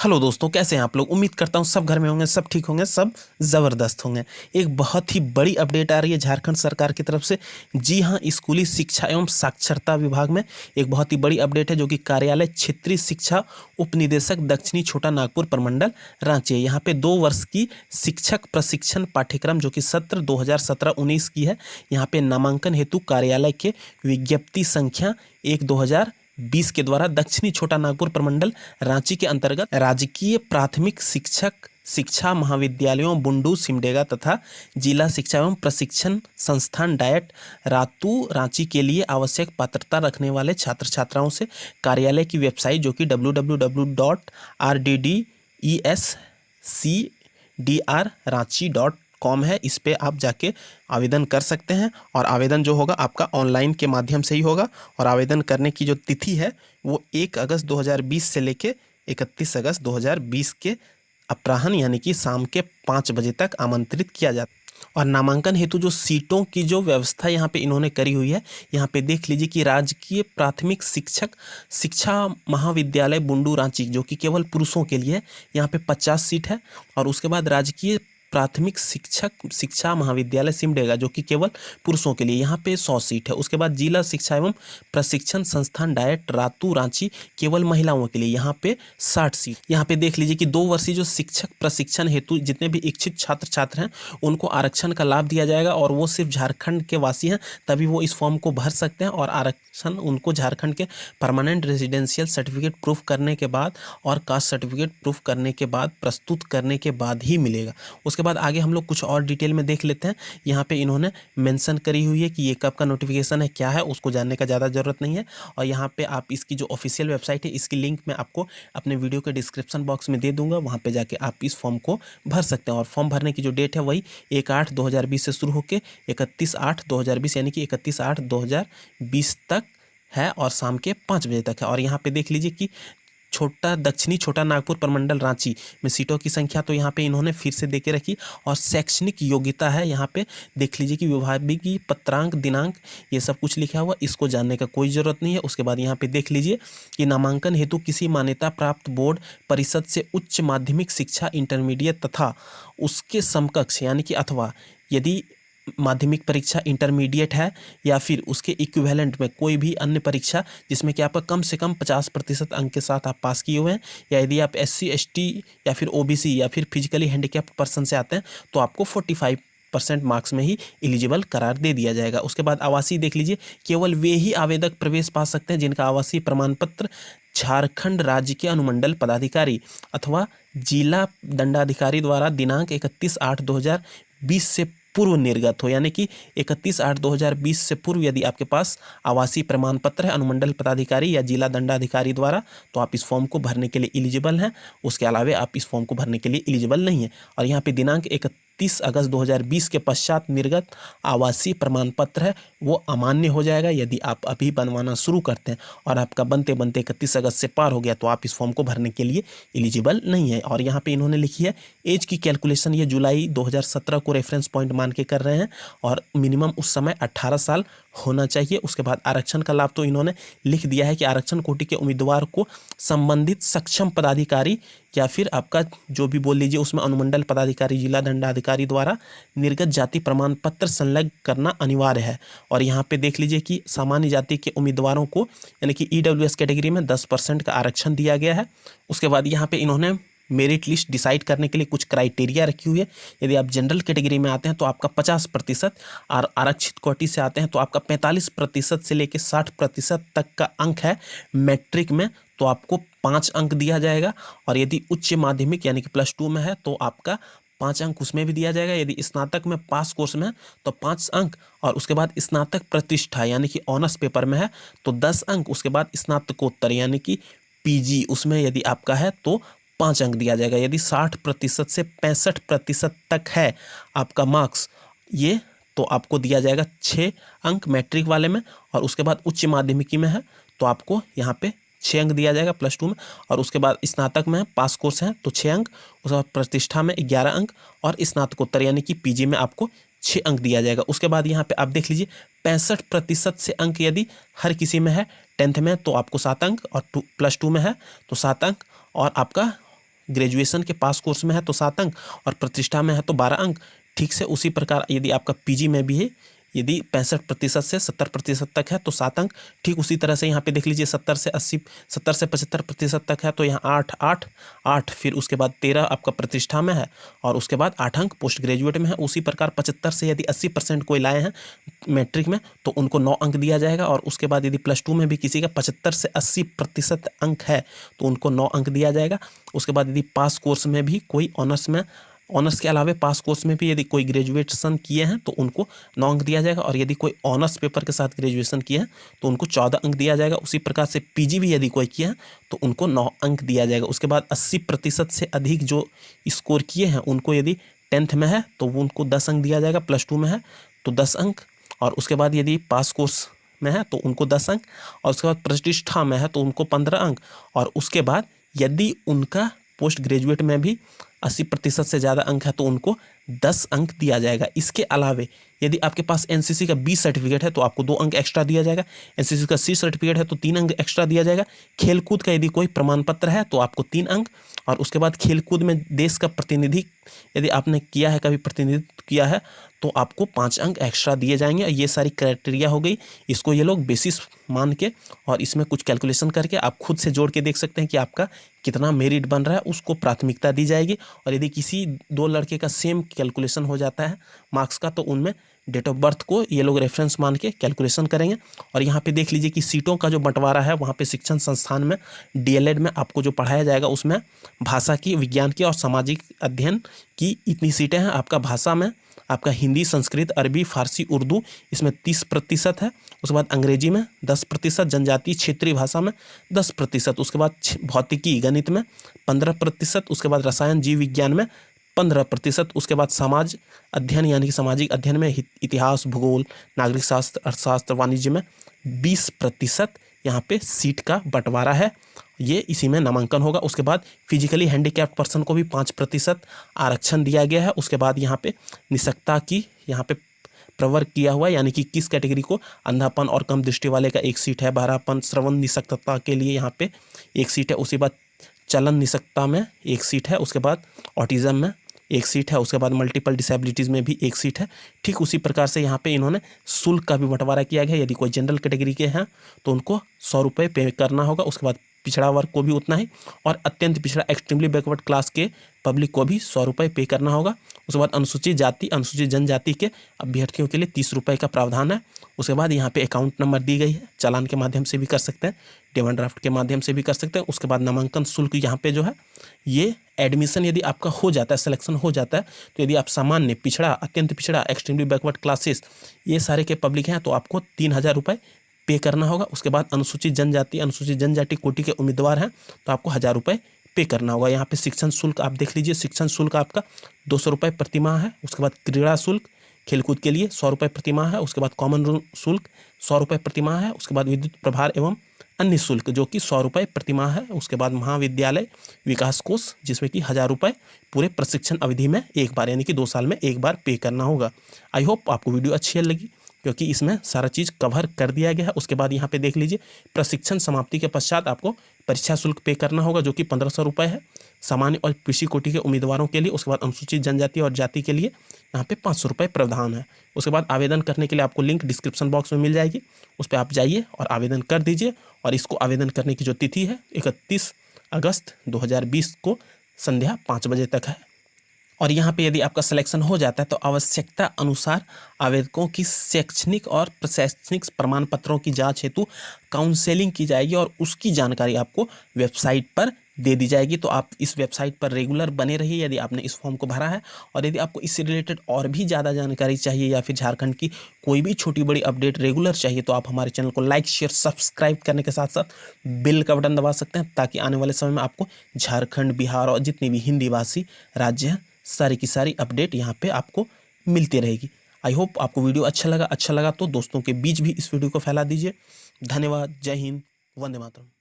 Hello दोस्तों, कैसे हैं आप लोग। उम्मीद करता हूं सब घर में होंगे, सब ठीक होंगे, सब ज़बरदस्त होंगे। एक बहुत ही बड़ी अपडेट आ रही है झारखंड सरकार की तरफ से। जी हां, स्कूली शिक्षा एवं साक्षरता विभाग में एक बहुत ही बड़ी अपडेट है, जो कि कार्यालय क्षेत्रीय शिक्षा उपनिदेशक दक्षिणी छोटा नागपुर प्रमंडल रांची है। यहाँ पे 2 वर्ष की शिक्षक प्रशिक्षण पाठ्यक्रम जो कि सत्र 2017-19 की है, यहाँ पे नामांकन हेतु कार्यालय के विज्ञप्ति संख्या 1/2020 के द्वारा दक्षिणी छोटा नागपुर प्रमंडल रांची के अंतर्गत राजकीय प्राथमिक शिक्षक शिक्षा महाविद्यालयों बुंडू सिमडेगा तथा जिला शिक्षा एवं प्रशिक्षण संस्थान डायट रातू रांची के लिए आवश्यक पात्रता रखने वाले छात्र छात्राओं से कार्यालय की वेबसाइट जो कि www.rddescdrranchi.com है, इस पे आप जाके आवेदन कर सकते हैं। और आवेदन जो होगा आपका ऑनलाइन के माध्यम से ही होगा। और आवेदन करने की जो तिथि है वो 1 अगस्त 2020 से लेके 31 अगस्त 2020 के अपराह्न यानी कि शाम के 5 बजे तक आमंत्रित किया जाता है। और नामांकन हेतु जो सीटों की जो व्यवस्था यहाँ पे इन्होंने करी हुई है, यहाँ पे देख लीजिए कि राजकीय प्राथमिक शिक्षक शिक्षा महाविद्यालय बुंडू रांची जो कि केवल पुरुषों के लिए है, यहाँ पे 50 सीट है। और उसके बाद राजकीय प्राथमिक शिक्षक शिक्षा महाविद्यालय सिमडेगा जो कि केवल पुरुषों के लिए, यहाँ पे 100 सीट है। उसके बाद जिला शिक्षा एवं प्रशिक्षण संस्थान डायट रातू रांची केवल महिलाओं के लिए, यहाँ पे 60 सीट। यहाँ पे देख लीजिए कि 2 वर्षीय जो शिक्षक प्रशिक्षण हेतु जितने भी इच्छुक छात्र छात्र हैं उनको आरक्षण का लाभ दिया जाएगा। और वो सिर्फ झारखंड के वासी हैं तभी वो इस फॉर्म को भर सकते हैं। और आरक्षण उनको झारखंड के परमानेंट रेजिडेंशियल सर्टिफिकेट प्रूफ करने के बाद और कास्ट सर्टिफिकेट प्रूफ करने के बाद प्रस्तुत करने के बाद ही मिलेगा। उसके बाद आगे हम लोग कुछ और डिटेल में देख लेते हैं। यहाँ पे इन्होंने मेंशन करी हुई है कि ये कब का नोटिफिकेशन है, क्या है, उसको जानने का ज़्यादा ज़रूरत नहीं है। और यहाँ पे आप इसकी जो ऑफिशियल वेबसाइट है इसकी लिंक मैं आपको अपने वीडियो के डिस्क्रिप्शन बॉक्स में दे दूंगा, वहाँ पे जाके आप इस फॉर्म को भर सकते हैं। और फॉर्म भरने की जो डेट है वही 1/8/2020 से शुरू होकर 31/8/2020 यानी कि 31/8/2020 तक है और शाम के 5 बजे तक है। और यहाँ पे देख लीजिए कि दक्षिणी छोटा नागपुर प्रमंडल रांची में सीटों की संख्या तो यहाँ पे इन्होंने फिर से देके रखी। और शैक्षणिक योग्यता है, यहाँ पे देख लीजिए कि विभागीय पत्रांक दिनांक ये सब कुछ लिखा हुआ, इसको जानने का कोई ज़रूरत नहीं है। उसके बाद यहाँ पे देख लीजिए कि नामांकन हेतु किसी मान्यता प्राप्त बोर्ड परिषद से उच्च माध्यमिक शिक्षा इंटरमीडिएट तथा उसके समकक्ष यानी कि अथवा यदि माध्यमिक परीक्षा इंटरमीडिएट है या फिर उसके इक्विवेलेंट में कोई भी अन्य परीक्षा जिसमें कि आपका कम से कम 50% अंक के साथ आप पास किए हुए हैं, या यदि आप SC ST या फिर OBC या फिर फिजिकली हैंडीकैप्ड पर्सन से आते हैं तो आपको 45% मार्क्स में ही एलिजिबल करार दे दिया जाएगा। उसके बाद आवासीय देख लीजिए, केवल वे ही आवेदक प्रवेश पा सकते हैं जिनका आवासीय प्रमाण पत्र झारखंड राज्य के अनुमंडल पदाधिकारी अथवा जिला दंडाधिकारी द्वारा दिनांक 31/8/2020 से पूर्व निर्गत हो। यानी कि 31/8/2020 से पूर्व यदि आपके पास आवासीय प्रमाण पत्र है अनुमंडल पदाधिकारी या जिला दंडाधिकारी द्वारा, तो आप इस फॉर्म को भरने के लिए एलिजिबल हैं। उसके अलावे आप इस फॉर्म को भरने के लिए एलिजिबल नहीं है। और यहाँ पे दिनांक 31 अगस्त 2020 के पश्चात निर्गत आवासीय प्रमाण पत्र है वो अमान्य हो जाएगा। यदि आप अभी बनवाना शुरू करते हैं और आपका बनते बनते 31 अगस्त से पार हो गया तो आप इस फॉर्म को भरने के लिए एलिजिबल नहीं है। और यहाँ पे इन्होंने लिखी है एज की कैलकुलेशन, ये जुलाई 2017 को रेफरेंस पॉइंट मान के कर रहे हैं और मिनिमम उस समय 18 साल होना चाहिए। उसके बाद आरक्षण का लाभ तो इन्होंने लिख दिया है कि आरक्षण कोटि के उम्मीदवार को संबंधित सक्षम पदाधिकारी या फिर आपका जो भी बोल लीजिए उसमें अनुमंडल पदाधिकारी जिला दंडाधिकारी द्वारा निर्गत जाति प्रमाण पत्र संलग्न करना अनिवार्य है। और यहाँ पे देख लीजिए कि सामान्य जाति के उम्मीदवारों को यानी कि EWS कैटेगरी में 10% का आरक्षण दिया गया है। उसके बाद यहाँ पे इन्होंने मेरिट लिस्ट डिसाइड करने के लिए कुछ क्राइटेरिया रखी हुई है। यदि आप जनरल कैटेगरी में आते हैं तो आपका 50% और आरक्षित कोटि से आते हैं तो आपका 45% से लेकर 60% तक का अंक है मैट्रिक में, तो आपको 5 अंक दिया जाएगा। और यदि उच्च माध्यमिक यानी कि +2 में है तो आपका 5 अंक उसमें भी दिया जाएगा। यदि स्नातक में पास कोर्स में है तो 5 अंक। और उसके बाद स्नातक प्रतिष्ठा यानी कि ऑनर्स पेपर में है तो 10 अंक। उसके बाद स्नातकोत्तर यानी कि PG उसमें यदि आपका है तो 5 अंक दिया जाएगा। यदि 60% से 65% तक है आपका मार्क्स ये तो आपको दिया जाएगा 6 अंक मैट्रिक वाले में। और उसके बाद उच्च माध्यमिकी में है तो आपको यहाँ पे 6 अंक दिया जाएगा +2 में। और उसके बाद स्नातक में पास कोर्स है तो 6 अंक। उसके बाद प्रतिष्ठा में 11 अंक और स्नातकोत्तर यानी कि PG में आपको 6 अंक दिया जाएगा। उसके बाद यहाँ पे आप देख लीजिए 65% से अंक यदि हर किसी में है 10th में तो आपको 7 अंक और +2 में है तो 7 अंक। और आपका ग्रेजुएशन के पास कोर्स में है तो 7 अंक और प्रतिष्ठा में है तो 12 अंक। ठीक से उसी प्रकार यदि आपका पीजी में भी है, यदि 65% से 70% तक है तो 7 अंक। ठीक उसी तरह से यहाँ पे देख लीजिए 70 से 75% तक है तो यहाँ 8, फिर उसके बाद 13 आपका प्रतिष्ठा में है और उसके बाद 8 अंक पोस्ट ग्रेजुएट में है। उसी प्रकार 75 से यदि 80% कोई लाए हैं मैट्रिक में तो उनको 9 अंक दिया जाएगा। और उसके बाद यदि +2 में भी किसी का 75 से 80% अंक है तो उनको 9 अंक दिया जाएगा। उसके बाद यदि पास कोर्स में भी कोई ऑनर्स के अलावा पास कोर्स में भी यदि कोई ग्रेजुएशन किए हैं तो उनको 9 अंक दिया जाएगा। और यदि कोई ऑनर्स पेपर के साथ ग्रेजुएशन किए हैं तो उनको 14 अंक दिया जाएगा। उसी प्रकार से पीजी भी यदि कोई किया है तो उनको 9 अंक दिया जाएगा। उसके बाद 80% से अधिक जो स्कोर किए हैं उनको यदि 10th में है तो वो उनको 10 अंक दिया जाएगा, +2 में है तो 10 अंक। और उसके बाद यदि पास कोर्स में है तो उनको 10 अंक और उसके बाद प्रतिष्ठा में है तो उनको 15 अंक। और उसके बाद यदि उनका पोस्ट ग्रेजुएट में भी 80% से ज़्यादा अंक है तो उनको 10 अंक दिया जाएगा। इसके अलावे यदि आपके पास एनसीसी का बी सर्टिफिकेट है तो आपको 2 अंक एक्स्ट्रा दिया जाएगा। एनसीसी का सी सर्टिफिकेट है तो 3 अंक एक्स्ट्रा दिया जाएगा। खेलकूद का यदि कोई प्रमाण पत्र है तो आपको 3 अंक। और उसके बाद खेलकूद में देश का प्रतिनिधि यदि आपने किया है, कभी प्रतिनिधित्व किया है तो आपको 5 अंक एक्स्ट्रा दिए जाएंगे। ये सारी क्राइटेरिया हो गई। इसको ये लोग बेसिस मान के और इसमें कुछ कैलकुलेशन करके आप खुद से जोड़ के देख सकते हैं कि आपका कितना मेरिट बन रहा है, उसको प्राथमिकता दी जाएगी। और यदि किसी 2 लड़के का सेम कैलकुलेशन हो जाता है मार्क्स का तो उनमें डेट ऑफ बर्थ को ये लोग रेफरेंस मान के कैलकुलेशन करेंगे। और यहाँ पे देख लीजिए कि सीटों का जो बंटवारा है वहाँ पे शिक्षण संस्थान में डीएलएड में आपको जो पढ़ाया जाएगा उसमें भाषा की, विज्ञान की और सामाजिक अध्ययन की इतनी सीटें हैं। आपका भाषा में आपका हिंदी, संस्कृत, अरबी, फारसी, उर्दू इसमें 30% है। उसके बाद अंग्रेजी में 10%, जनजातीय क्षेत्रीय भाषा में 10%, उसके बाद भौतिकी गणित में 15%, उसके बाद रसायन जीव विज्ञान में 15%, उसके बाद समाज अध्ययन यानी कि सामाजिक अध्ययन में इतिहास, भूगोल, नागरिक शास्त्र, अर्थशास्त्र, वाणिज्य में 20% यहाँ पे सीट का बंटवारा है। ये इसी में नामांकन होगा। उसके बाद फिजिकली हैंडीकैप्ड पर्सन को भी 5% आरक्षण दिया गया है। उसके बाद यहाँ पे निशक्ता की यहाँ पे प्रवर्ग किया हुआ है, यानी कि किस कैटेगरी को, अंधापन और कम दृष्टि वाले का 1 सीट है, बहरापन श्रवण निशक्तता के लिए यहाँ पे 1 सीट है। उसके बाद चलन निशक्तता में 1 सीट है। उसके बाद ऑटिज्म में 1 सीट है। उसके बाद मल्टीपल डिसेबिलिटीज़ में भी 1 सीट है। ठीक उसी प्रकार से यहाँ पे इन्होंने शुल्क का भी बंटवारा किया गया है। यदि कोई जनरल कैटेगरी के हैं तो उनको 100 रुपये पे करना होगा। उसके बाद पिछड़ा वर्ग को भी उतना ही और अत्यंत पिछड़ा एक्सट्रीमली बैकवर्ड क्लास के पब्लिक को भी 100 रुपये पे करना होगा। उसके बाद अनुसूचित जाति, अनुसूचित जनजाति के अभ्यर्थियों के लिए 30 रुपये का प्रावधान है। उसके बाद यहाँ पे अकाउंट नंबर दी गई है, चालान के माध्यम से भी कर सकते हैं, डिमांड ड्राफ्ट के माध्यम से भी कर सकते हैं। उसके बाद नामांकन शुल्क यहाँ पे जो है ये एडमिशन यदि आपका हो जाता है, सिलेक्शन हो जाता है तो यदि आप सामान्य, पिछड़ा, अत्यंत पिछड़ा, एक्सट्रीमली बैकवर्ड क्लासेस ये सारे के पब्लिक हैं तो आपको 3000 रुपये पे करना होगा। उसके बाद अनुसूचित जनजाति कोटि के उम्मीदवार हैं तो आपको 1000 रुपये पे करना होगा। यहाँ पे शिक्षण शुल्क आप देख लीजिए, शिक्षण शुल्क आपका 200 रुपये प्रतिमाह है। उसके बाद क्रीड़ा शुल्क खेलकूद के लिए 100 रुपये प्रतिमाह है। उसके बाद कॉमन रूम शुल्क 100 रुपये प्रतिमाह है। उसके बाद विद्युत प्रभार एवं अन्य शुल्क जो कि 100 रुपये प्रतिमाह है। उसके बाद महाविद्यालय विकास कोष जिसमें कि 1000 रुपये पूरे प्रशिक्षण अवधि में एक बार यानी कि 2 साल में एक बार पे करना होगा। आई होप आपको वीडियो अच्छी लगी क्योंकि इसमें सारा चीज़ कवर कर दिया गया है। उसके बाद यहाँ पे देख लीजिए प्रशिक्षण समाप्ति के पश्चात आपको परीक्षा शुल्क पे करना होगा जो कि 1500 रुपये है सामान्य और कृषि कोटि के उम्मीदवारों के लिए। उसके बाद अनुसूचित जनजाति और जाति के लिए यहाँ पे 500 रुपये प्रावधान है। उसके बाद आवेदन करने के लिए आपको लिंक डिस्क्रिप्शन बॉक्स में मिल जाएगी, उस पर आप जाइए और आवेदन कर दीजिए। और इसको आवेदन करने की जो तिथि है 31 अगस्त 2020 को संध्या 5 बजे तक है। और यहाँ पे यदि आपका सिलेक्शन हो जाता है तो आवश्यकता अनुसार आवेदकों की शैक्षणिक और प्रशैक्षणिक प्रमाण पत्रों की जांच हेतु काउंसलिंग की जाएगी और उसकी जानकारी आपको वेबसाइट पर दे दी जाएगी। तो आप इस वेबसाइट पर रेगुलर बने रहिए यदि आपने इस फॉर्म को भरा है। और यदि आपको इससे रिलेटेड और भी ज़्यादा जानकारी चाहिए या फिर झारखंड की कोई भी छोटी बड़ी अपडेट रेगुलर चाहिए तो आप हमारे चैनल को लाइक, शेयर, सब्सक्राइब करने के साथ साथ बेल का बटन दबा सकते हैं ताकि आने वाले समय में आपको झारखंड, बिहार और जितने भी हिंदी भाषी राज्य हैं सारी की सारी अपडेट यहाँ पे आपको मिलती रहेगी। आई होप आपको वीडियो अच्छा लगा तो दोस्तों के बीच भी इस वीडियो को फैला दीजिए। धन्यवाद। जय हिंद। वंदे मातरम।